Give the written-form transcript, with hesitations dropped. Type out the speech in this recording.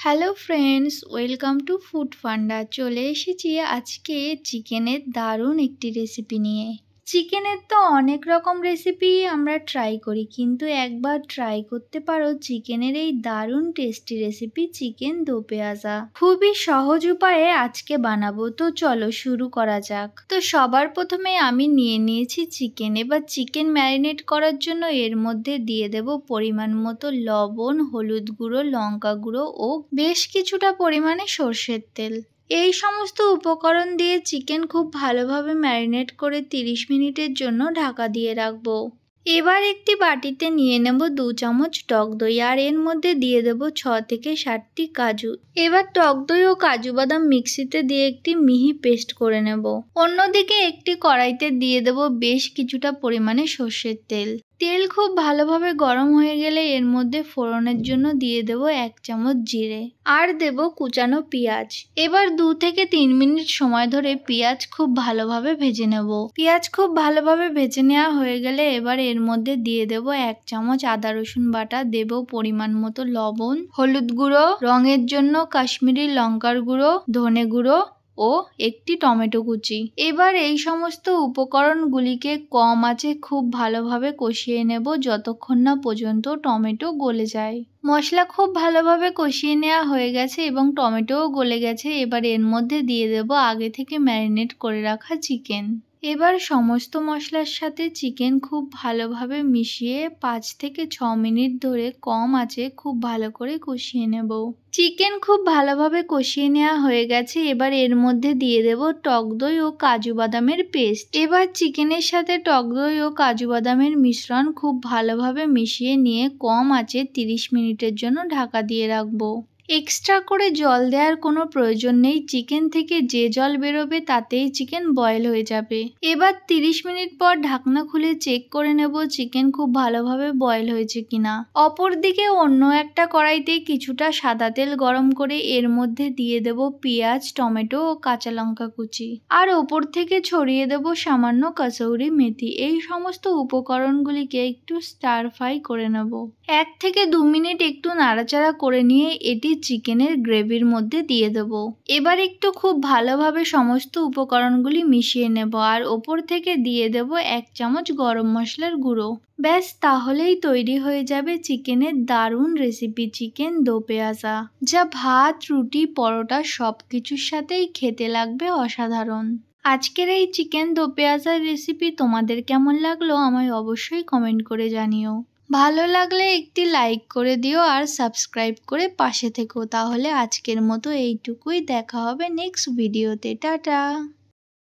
Hello friends, welcome to food funda. চলে এসেছি আজকে চিকেনের দারুণ একটি রেসিপি নিয়ে। চিকেনের তো অনেক রকম রেসিপি আমরা ট্রাই করি, কিন্তু একবার ট্রাই করতে পারো চিকেনের এই দারুণ টেস্টি রেসিপি চিকেন দো পেঁয়াজা। খুবই সহজ উপায়ে আজকে বানাবো, তো চলো শুরু করা যাক। তো সবার প্রথমে আমি নিয়ে নিয়েছি চিকেন। এবার চিকেন ম্যারিনেট করার জন্য এর মধ্যে দিয়ে দেব পরিমাণ মতো লবণ, হলুদ গুঁড়ো, লঙ্কা গুঁড়ো ও বেশ কিছুটা পরিমাণে সর্ষের তেল। এই সমস্ত উপকরণ দিয়ে চিকেন খুব ভালোভাবে ম্যারিনেট করে 30 মিনিটের জন্য ঢাকা দিয়ে রাখবো। এবার একটি বাটিতে নিয়ে নেব 2 চামচ টক দই, আর এর মধ্যে দিয়ে দেব 6 থেকে 7টি কাজু। এবার টক দই ও কাজু বাদাম মিক্সিতে দিয়ে একটি মিহি পেস্ট করে নেব। অন্যদিকে একটি কড়াইতে দিয়ে দেব বেশ কিছুটা পরিমাণে সর্ষের তেল। তেল খুব ভালোভাবে গরম হয়ে গেলে এর মধ্যে ফোড়নের জন্য দিয়ে দেব 1 চামচ জিরে, আর দেব কুচানো পেঁয়াজ। এবার 2 থেকে 3 মিনিট সময় ধরে পেঁয়াজ খুব ভালোভাবে ভেজে নেব। পেঁয়াজ খুব ভালোভাবে ভেজে নেওয়া হয়ে গেলে এবার এর মধ্যে দিয়ে দেব 1 চামচ আদা রসুন বাটা, দেব পরিমাণ মতো লবণ, হলুদ গুঁড়ো, রঙের জন্য কাশ্মীরি লঙ্কার গুঁড়ো, ধনে গুঁড়ো ও একটি টমেটো কুচি। এবার এই সমস্ত উপকরণগুলিকে কম আঁচে খুব ভালোভাবে কষিয়ে নেব যতক্ষণ না পর্যন্ত টমেটো গলে যায়। মশলা খুব ভালোভাবে কষিয়ে নেওয়া হয়ে গেছে এবং টমেটোও গলে গেছে। এবার এর মধ্যে দিয়ে দেব আগে থেকে ম্যারিনেট করে রাখা চিকেন। এবার সমস্ত মশলার সাথে চিকেন খুব ভালোভাবে মিশিয়ে 5 থেকে 6 মিনিট ধরে কম আঁচে খুব ভালো করে কষিয়ে নেব। চিকেন খুব ভালোভাবে কষিয়ে নেওয়া হয়ে গেছে। এবার এর মধ্যে দিয়ে দেব টক দই ও কাজু বাদামের পেস্ট। এবার চিকেনের সাথে টক দই ও কাজু বাদামের মিশ্রণ খুব ভালোভাবে মিশিয়ে নিয়ে কম আঁচে 30 মিনিটের জন্য ঢাকা দিয়ে রাখবো। এক্সট্রা করে জল দেওয়ার কোনো প্রয়োজন নেই, চিকেন থেকে যে জল বেরোবে তাতেই চিকেন বয়েল হয়ে যাবে। এবার 30 মিনিট পর ঢাকনা খুলে চেক করে নেব চিকেন খুব ভালোভাবে বয়েল হয়েছে কিনা। অপরদিকে অন্য একটা কড়াইতে কিছুটা সাদা তেল গরম করে এর মধ্যে দিয়ে দেব পেঁয়াজ, টমেটো ও কাঁচা লঙ্কা কুচি, আর ওপর থেকে ছড়িয়ে দেব সামান্য কাসৌরি মেথি। এই সমস্ত উপকরণগুলিকে একটু স্টার ফ্রাই করে নেব। 1 থেকে 2 মিনিট একটু নাড়াচাড়া করে নিয়ে এটি চিকেনের গ্রেভির মধ্যে দিয়ে দেব। এবার একটু খুব ভালোভাবে সমস্ত উপকরণগুলি মিশিয়ে নেব, আর ওপর থেকে দিয়ে দেব 1 চামচ গরম মশলার গুঁড়ো। ব্যাস, তাহলেই তৈরি হয়ে যাবে চিকেনের দারুণ রেসিপি চিকেন দো পেঁয়াজা, যা ভাত, রুটি, পরোটা সবকিছুর সাথেই খেতে লাগবে অসাধারণ। আজকের এই চিকেন দো পেঁয়াজার রেসিপি তোমাদের কেমন লাগলো আমায় অবশ্যই কমেন্ট করে জানিও। ভালো লাগলে একটি লাইক করে দিও আর সাবস্ক্রাইব করে পাশে থেকো। তাহলে আজকের মতো এইটুকুই, দেখা হবে নেক্সট ভিডিওতে। টাটা।